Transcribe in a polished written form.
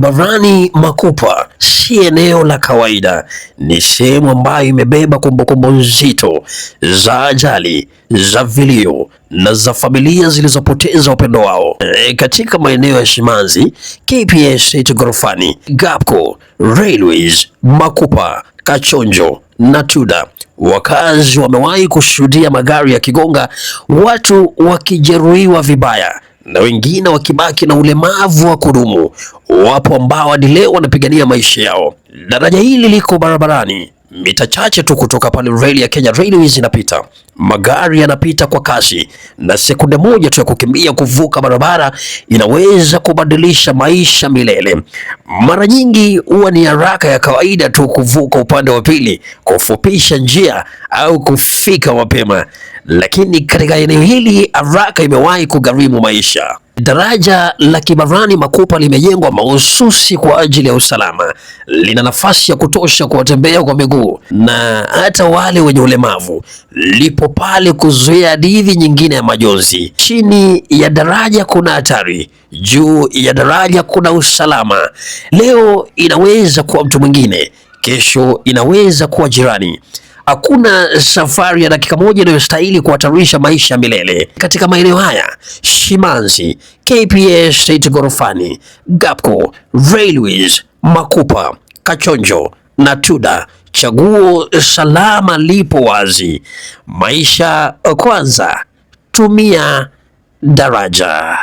Kibarani Makupa si eneo la kawaida, ni sehemu ambayo imebeba kumbukumbu nzito za ajali, za vilio na za familia zilizopoteza upendo wao. Katika maeneo ya Shimanzi, KPA Ghorofani, Gapco, Railways, Makupa, Kachonjo na Tuda, wakazi wamewahi kushuhudia magari yakigonga, watu wakijeruhiwa vibaya na wengine wakibaki na ulemavu wa kudumu. Wapo ambao hadi leo wanapigania maisha yao. Daraja hili liko barabarani mita chache tu kutoka pale reli ya Kenya Railways inapita. Magari yanapita kwa kasi na sekunde moja tu ya kukimbia kuvuka barabara inaweza kubadilisha maisha milele. Mara nyingi huwa ni haraka ya kawaida tu kuvuka upande wa pili, kufupisha njia au kufika mapema, lakini katika eneo hili haraka imewahi kugharimu maisha. Daraja la Kibarani Makupa limejengwa mahususi kwa ajili ya usalama. Lina nafasi ya kutosha kwa watembea kwa miguu na hata wale wenye ulemavu. Lipo pale kuzuia hadithi nyingine ya majonzi. Chini ya daraja kuna hatari, juu ya daraja kuna usalama. Leo inaweza kuwa mtu mwingine, kesho inaweza kuwa jirani. Hakuna safari ya dakika moja inayostahili kuhatarisha maisha milele. Katika maeneo haya: Shimanzi, KPA Ghorofani, Gapco, Railways, Makupa, Kachonjo na Tuda, chaguo salama lipo wazi. Maisha kwanza, tumia daraja.